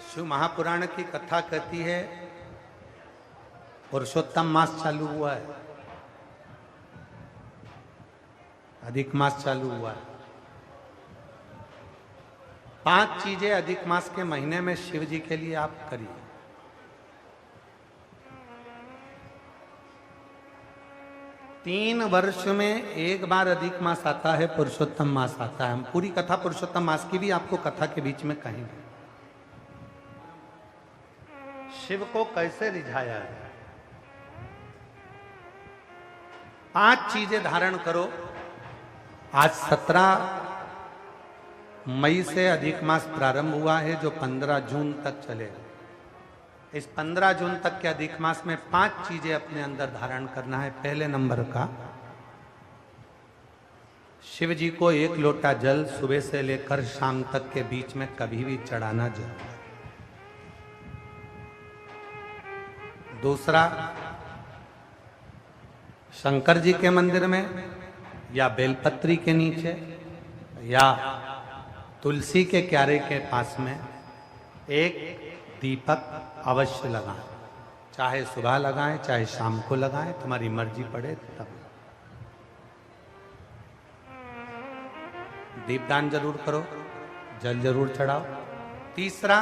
शिव महापुराण की कथा कहती है पुरुषोत्तम मास चालू हुआ है, अधिक मास चालू हुआ है। 5 चीजें अधिक मास के महीने में शिव जी के लिए आप करिए। तीन वर्ष में एक बार अधिक मास आता है, पुरुषोत्तम मास आता है। हम पूरी कथा पुरुषोत्तम मास की भी आपको कथा के बीच में कहेंगे। शिव को कैसे रिझाया है? 5 चीजें धारण करो। आज 17 मई से अधिक मास प्रारंभ हुआ है, जो 15 जून तक चलेगा। इस 15 जून तक के अधिक मास में 5 चीजें अपने अंदर धारण करना है। पहले नंबर का, शिव जी को 1 लोटा जल सुबह से लेकर शाम तक के बीच में कभी भी चढ़ाना जरूर है। दूसरा, शंकर जी के मंदिर में या बेलपत्री के नीचे या तुलसी के क्यारे के पास में एक दीपक अवश्य लगाएं। चाहे सुबह लगाएं, चाहे शाम को लगाएं, तुम्हारी मर्जी पड़े तब। दीपदान जरूर करो, जल जरूर चढ़ाओ। तीसरा,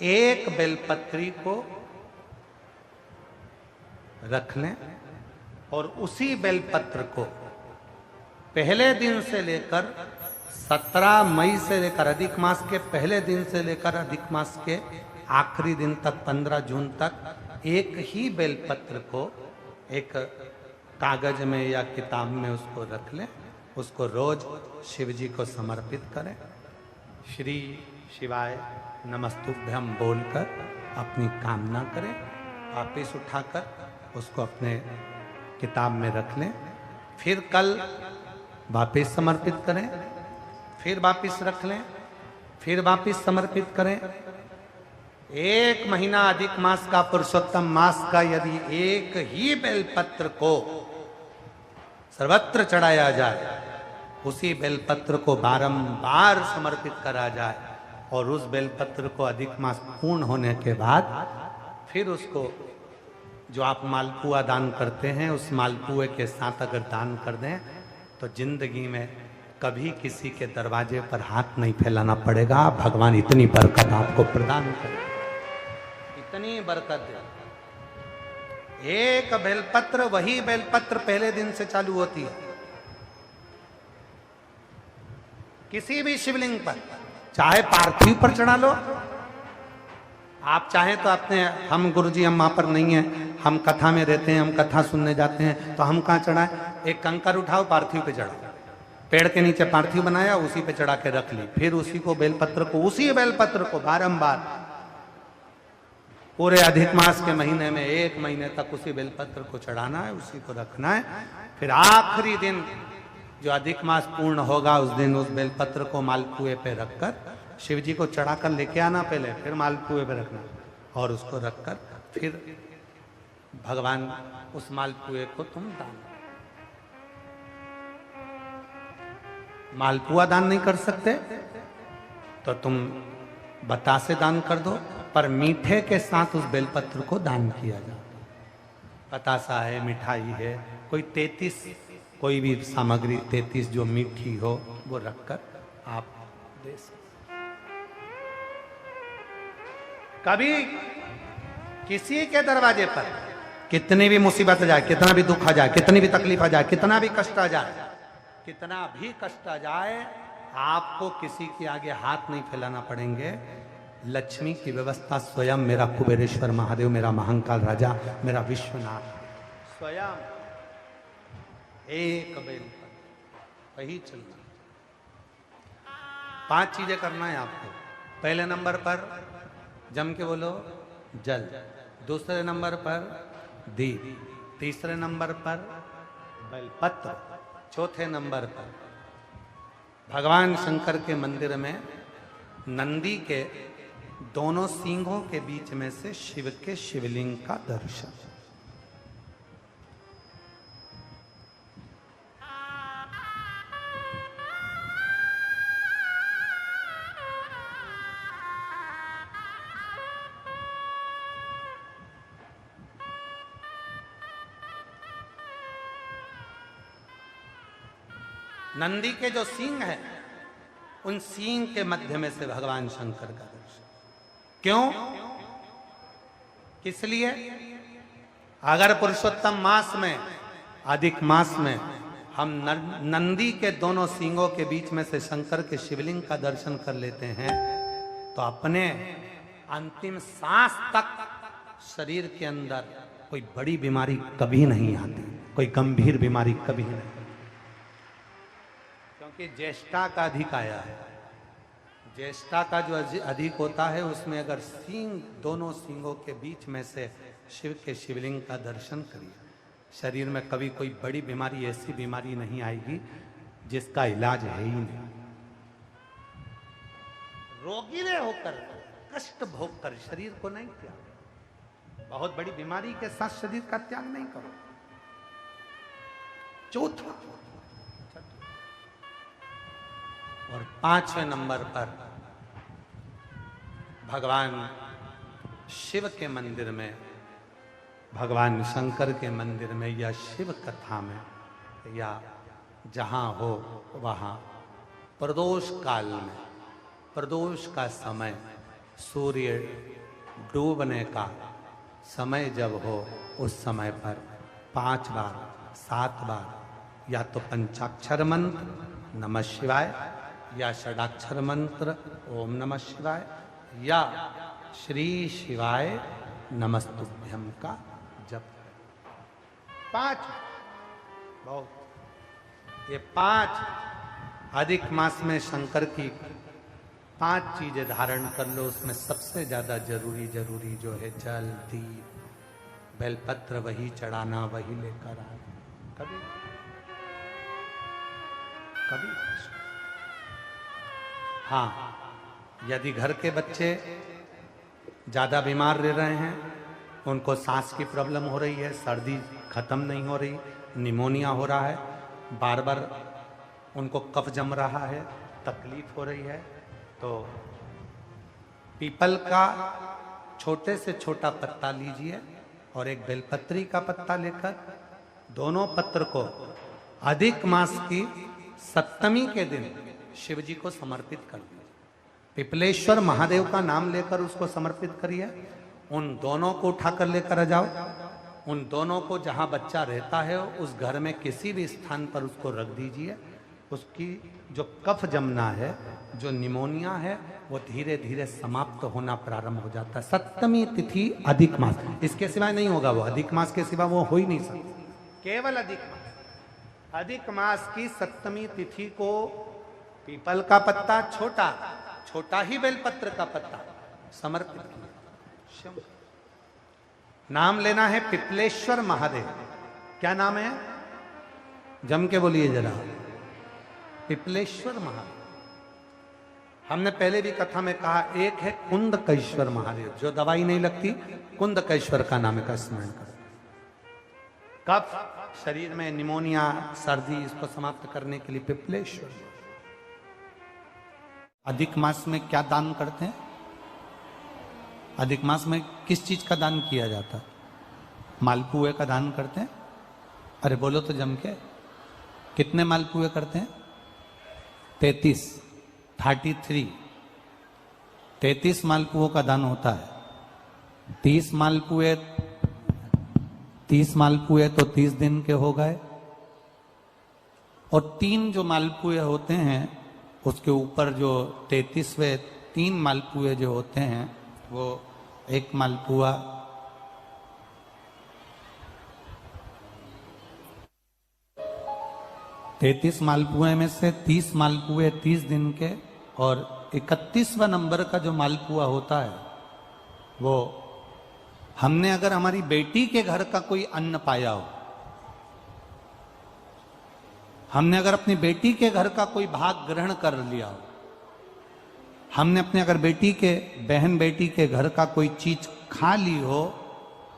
एक बेलपत्री को रख लें और उसी बेलपत्र को पहले दिन से लेकर 17 मई से लेकर अधिक मास के पहले दिन से लेकर अधिक मास के आखिरी दिन तक 15 जून तक एक ही बेलपत्र को एक कागज में या किताब में उसको रख लें। उसको रोज शिव जी को समर्पित करें। श्री शिवाय नमस्तुभ्यम बोलकर अपनी कामना करें। वापिस उठाकर उसको अपने किताब में रख लें। फिर कल वापिस समर्पित करें, फिर वापिस रख लें, फिर वापिस समर्पित करें। 1 महीना अधिक मास का, पुरुषोत्तम मास का, यदि एक ही बेलपत्र को सर्वत्र चढ़ाया जाए, उसी बेलपत्र को बारंबार समर्पित करा जाए और उस बेलपत्र को अधिक मास पूर्ण होने के बाद फिर उसको जो आप मालपुआ दान करते हैं, उस मालपुए के साथ अगर दान कर दें तो जिंदगी में कभी किसी के दरवाजे पर हाथ नहीं फैलाना पड़ेगा। भगवान इतनी बरकत आपको प्रदान करे, इतनी बरकत दे। एक बेलपत्र, वही बेलपत्र पहले दिन से चालू होती है। किसी भी शिवलिंग पर, चाहे पार्थिव पर चढ़ा लो, आप चाहें तो अपने, हम गुरुजी हम वहां पर नहीं है, हम कथा में रहते हैं, हम कथा सुनने जाते हैं, तो हम कहाँ चढ़ाएं? एक कंकर उठाओ, पार्थिव पे चढ़ाओ। पेड़ के नीचे पार्थिव बनाया, उसी पे चढ़ा के रख ली। फिर उसी को बेलपत्र को, उसी बेलपत्र को बारंबार पूरे अधिक मास के महीने में 1 महीने तक उसी बेलपत्र को चढ़ाना है, उसी को रखना है। फिर आखिरी दिन जो अधिक मास पूर्ण होगा, उस दिन उस बेलपत्र को मालपुए पे रखकर शिव जी को चढ़ाकर लेके आना पहले, फिर मालपुए पे रखना और उसको रखकर फिर भगवान उस मालपुए को तुम दान। मालपुआ दान नहीं कर सकते तो तुम बतासे दान कर दो, पर मीठे के साथ उस बेलपत्र को दान किया जाता। बतासा है, मिठाई है, कोई 33 कोई भी सामग्री 33 जो मीठी हो वो रखकर आप दे सकते। कभी किसी के दरवाजे पर कितनी भी मुसीबत आ जाए, कितना भी दुख आ जाए, कितनी भी तकलीफ आ जाए, कितना भी कष्ट आ जाए, कितना भी कष्ट आ जाए, आपको किसी के आगे हाथ नहीं फैलाना पड़ेंगे। लक्ष्मी की व्यवस्था स्वयं मेरा कुबेरेश्वर महादेव, मेरा महाकाल राजा, मेरा विश्वनाथ स्वयं एक बेल पर वही चलना। 5 चीजें करना है आपको। पहले नंबर पर जम के बोलो जल, दूसरे नंबर पर दीप, तीसरे नंबर पर बेलपत्र, चौथे नंबर पर भगवान शंकर के मंदिर में नंदी के दोनों सींगों के बीच में से शिव के शिवलिंग का दर्शन। नंदी के जो सींग है, उन सींग के मध्य में से भगवान शंकर का दर्शन। क्यों? किस लिए? अगर पुरुषोत्तम मास में, अधिक मास में हम नंदी के दोनों सींगों के बीच में से शंकर के शिवलिंग का दर्शन कर लेते हैं, तो अपने अंतिम सांस तक शरीर के अंदर कोई बड़ी बीमारी कभी नहीं आती, कोई गंभीर बीमारी कभी नहीं, क्योंकि ज्येष्ठा का अधिक आया है। ज्येष्ठा का जो अधिक होता है, उसमें अगर सींग, दोनों सींगों के बीच में से शिव के शिवलिंग का दर्शन करिए, शरीर में कभी कोई बड़ी बीमारी, ऐसी बीमारी नहीं आएगी जिसका इलाज है ही नहीं। रोगीले होकर, कष्ट भोग कर शरीर को नहीं त्याग, बहुत बड़ी बीमारी के साथ शरीर का त्याग नहीं करो। चौथा और 5वें नंबर पर भगवान शिव के मंदिर में, भगवान शंकर के मंदिर में या शिव कथा में या जहां हो वहां प्रदोष काल में, प्रदोष का समय, सूर्य डूबने का समय जब हो, उस समय पर 5 बार 7 बार या तो पंचाक्षर मंत्र नमः शिवाय, या षडाक्षर मंत्र ओम नमः शिवाय, या श्री शिवाय नमस्तुभ्यम का जप। 5 बहुत, ये 5 अधिक मास में शंकर की 5 चीजें धारण कर लो। उसमें सबसे ज्यादा जरूरी जो है जल, दीप, बेलपत्र वही चढ़ाना, वही लेकर आना। कभी कभी हाँ, यदि घर के बच्चे ज्यादा बीमार रह रहे हैं, उनको सांस की प्रॉब्लम हो रही है, सर्दी खत्म नहीं हो रही, निमोनिया हो रहा है, बार बार उनको कफ जम रहा है, तकलीफ हो रही है, तो पीपल का छोटे से छोटा पत्ता लीजिए और एक बेलपत्री का पत्ता लेकर दोनों पत्र को अधिक मास की 7वीं के दिन शिव जी को समर्पित कर दिए। पिपलेश्वर महादेव का नाम लेकर उसको समर्पित करिए। उन दोनों को उठाकर लेकर आ जाओ। उन दोनों को जहां बच्चा रहता है उस घर में किसी भी स्थान पर उसको रख दीजिए। उसकी जो कफ जमना है, जो निमोनिया है, वो धीरे धीरे समाप्त होना प्रारंभ हो जाता है। 7वीं तिथि अधिक मास, इसके सिवाय नहीं होगा। वो अधिक मास के सिवा वो हो ही नहीं सकता, केवल अधिक मास। अधिक मास की 7वीं तिथि को पीपल का पत्ता, छोटा ही बेलपत्र का पत्ता समर्पित किया। नाम लेना है पिपलेश्वर महादेव। क्या नाम है? जम के बोलिए जरा, पिपलेश्वर महादेव। हमने पहले भी कथा में कहा, एक है कुंदकेश्वर महादेव, जो दवाई नहीं लगती, कुंदकेश्वर का नाम का स्मरण करो। कफ, शरीर में निमोनिया, सर्दी, इसको समाप्त करने के लिए पिपलेश्वर। अधिक मास में क्या दान करते हैं? अधिक मास में किस चीज का दान किया जाता है? मालपुए का दान करते हैं। अरे बोलो तो जम के, कितने मालपुए करते हैं? 33 33 मालपुओं का दान होता है। 30 मालपुए तो 30 दिन के हो गए, और 3 जो मालपुए होते हैं उसके ऊपर जो 33वें 3 मालपुए जो होते हैं, वो एक मालपुआ 33 मालपुए में से 30 मालपुए 30 दिन के, और 31वां नंबर का जो मालपुआ होता है, वो हमने अगर हमारी बेटी के घर का कोई अन्न पाया हो, हमने अगर अपनी बेटी के घर का कोई भाग ग्रहण कर लिया हो, हमने अपने अगर बहन बेटी के घर का कोई चीज खा ली हो,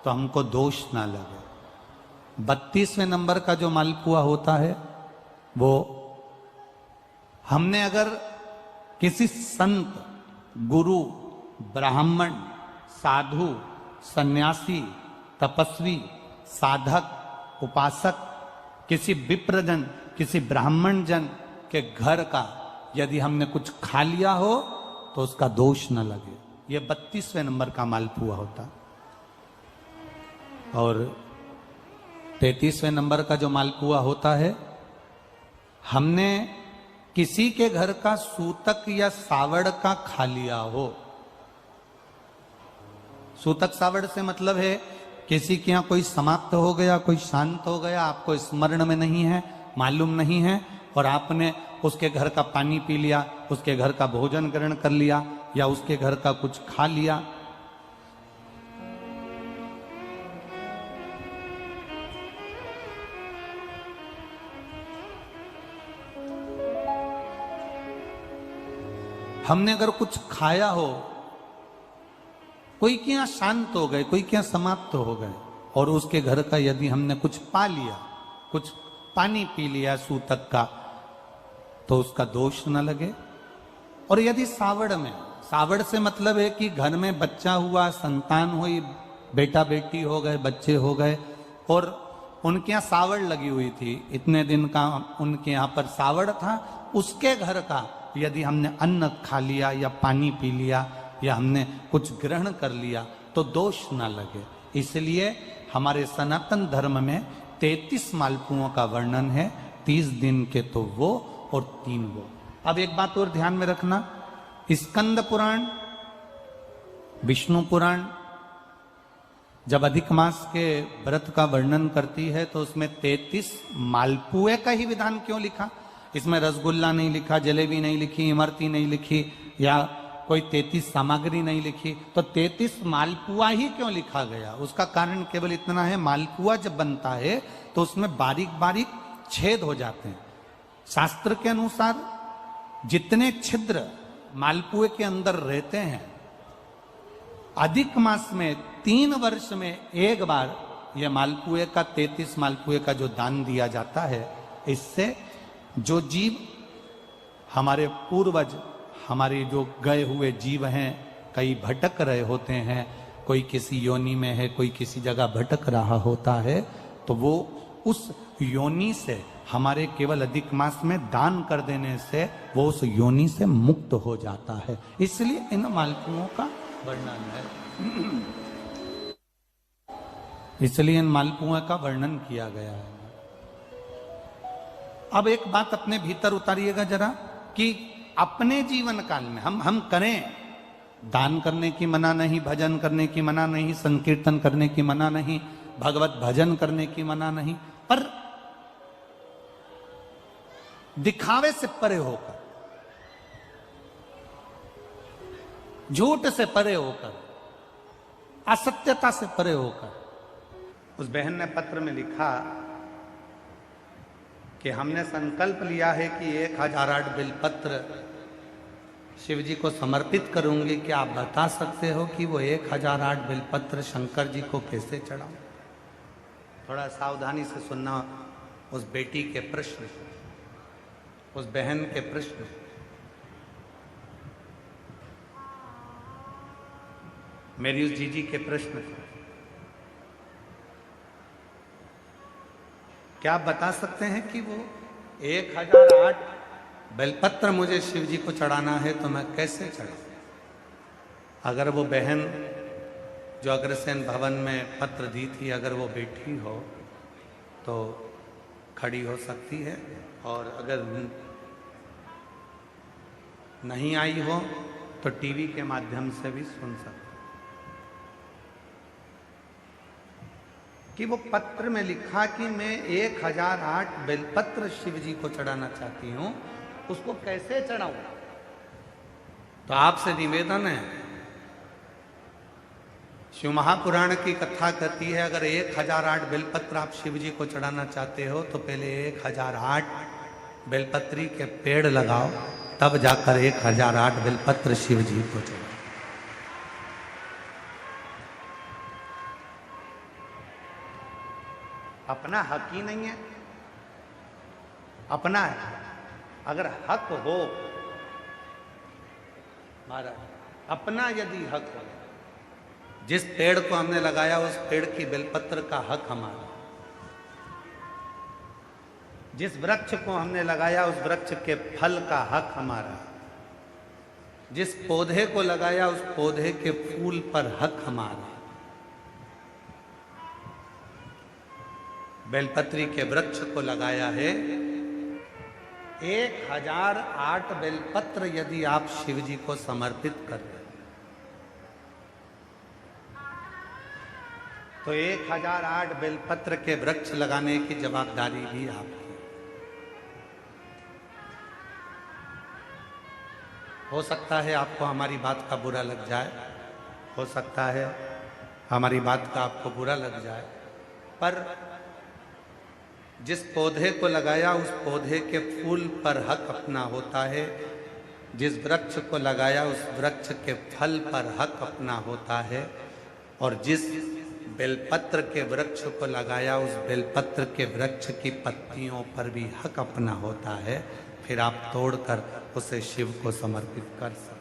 तो हमको दोष ना लगे। 32वें नंबर का जो मालपुआ होता है, वो हमने अगर किसी संत, गुरु, ब्राह्मण, साधु, सन्यासी, तपस्वी, साधक, उपासक, किसी विप्रजन, किसी ब्राह्मण जन कि घर का यदि हमने कुछ खा लिया हो तो उसका दोष न लगे। ये 32वें नंबर का मालपुआ होता। और 33वें नंबर का जो मालपुआ होता है, हमने किसी के घर का सूतक या सावड़ का खा लिया हो। सूतक सावड़ से मतलब है किसी के यहां कोई समाप्त हो गया, कोई शांत हो गया, आपको स्मरण में नहीं है, मालूम नहीं है, और आपने उसके घर का पानी पी लिया, उसके घर का भोजन ग्रहण कर लिया या उसके घर का कुछ खा लिया। हमने अगर कुछ खाया हो, कोई के यहां शांत हो गए, कोई के यहां समाप्त हो गए, और उसके घर का यदि हमने कुछ पा लिया, कुछ पानी पी लिया सूतक का, तो उसका दोष न लगे। और यदि सावड़ में, सावड़ से मतलब है कि घर में बच्चा हुआ, संतान हुई, बेटा बेटी हो गए, बच्चे हो गए, और उनके यहाँ सावड़ लगी हुई थी, इतने दिन का उनके यहाँ पर सावड़ था, उसके घर का यदि हमने अन्न खा लिया या पानी पी लिया या हमने कुछ ग्रहण कर लिया तो दोष ना लगे। इसलिए हमारे सनातन धर्म में 33 मालपुओं का वर्णन है, 30 दिन के तो वो और 3 वो। अब एक बात और ध्यान में रखना, स्कंद पुराण, विष्णु पुराण जब अधिक मास के व्रत का वर्णन करती है तो उसमें 33 मालपुए का ही विधान क्यों लिखा? इसमें रसगुल्ला नहीं लिखा, जलेबी नहीं लिखी, इमरती नहीं लिखी, या कोई 33 सामग्री नहीं लिखी, तो 33 मालपुआ ही क्यों लिखा गया? उसका कारण केवल इतना है, मालपुआ जब बनता है तो उसमें बारीक बारीक छेद हो जाते हैं। शास्त्र के अनुसार जितने छिद्र मालपुए के अंदर रहते हैं, अधिक मास में 3 वर्ष में एक बार यह मालपुए का 33 मालपुए का जो दान दिया जाता है, इससे जो जीव हमारे पूर्वज, हमारे जो गए हुए जीव हैं, कई भटक रहे होते हैं, कोई किसी योनि में है, कोई किसी जगह भटक रहा होता है, तो वो उस योनि से हमारे केवल अधिक मास में दान कर देने से वो उस योनि से मुक्त हो जाता है। इसलिए इन मालपुओं का वर्णन है, इसलिए इन मालपुओं का वर्णन किया गया है। अब एक बात अपने भीतर उतारिएगा जरा, कि अपने जीवन काल में हम करें, दान करने की मना नहीं, भजन करने की मना नहीं, संकीर्तन करने की मना नहीं, भगवत भजन करने की मना नहीं, पर दिखावे से परे होकर, झूठ से परे होकर, असत्यता से परे होकर। उस बहन ने पत्र में लिखा कि हमने संकल्प लिया है कि 1008 बिलपत्र शिव जी को समर्पित करूंगी। क्या आप बता सकते हो कि वो 1008 बिलपत्र शंकर जी को कैसे चढ़ाऊं? थोड़ा सावधानी से सुनना उस बेटी के प्रश्न, उस बहन के प्रश्न। मेरी उस जीजी के प्रश्न, क्या आप बता सकते हैं कि वो 1008 बेलपत्र मुझे शिव जी को चढ़ाना है तो मैं कैसे चढ़ाऊं? अगर वो बहन जो अग्रसेन भवन में पत्र दी थी, अगर वो बैठी हो तो खड़ी हो सकती है, और अगर नहीं आई हो तो टीवी के माध्यम से भी सुन सकती है। कि वो पत्र में लिखा कि मैं 1008 बेलपत्र शिव जी को चढ़ाना चाहती हूं, उसको कैसे चढ़ाऊं? तो आपसे निवेदन है, शिव महापुराण की कथा कहती है, अगर 1008 बेलपत्र आप शिव जी को चढ़ाना चाहते हो तो पहले 1008 बेलपत्री के पेड़ लगाओ, तब जाकर 1008 बेलपत्र शिव जी को चढ़ाओ। अपना हक ही नहीं है, अपना है। अगर हक हो महाराज, अपना यदि हक हो, जिस पेड़ को हमने लगाया उस पेड़ की बेलपत्र का हक हमारा। जिस वृक्ष को हमने लगाया उस वृक्ष के फल का हक हमारा, जिस पौधे को लगाया उस पौधे के फूल पर हक हमारा। बेलपत्री के वृक्ष को लगाया है, 1008 बेलपत्र यदि आप शिव जी को समर्पित कर रहे तो 1008 बेलपत्र के वृक्ष लगाने की जवाबदारी भी आपकी। हो सकता है आपको हमारी बात का बुरा लग जाए, हो सकता है हमारी बात का आपको बुरा लग जाए, पर जिस पौधे को लगाया उस पौधे के फूल पर हक अपना होता है, जिस वृक्ष को लगाया उस वृक्ष के फल पर हक अपना होता है, और जिस बेलपत्र के वृक्ष को लगाया उस बेलपत्र के वृक्ष की पत्तियों पर भी हक अपना होता है। फिर आप तोड़कर उसे शिव को समर्पित कर सकते।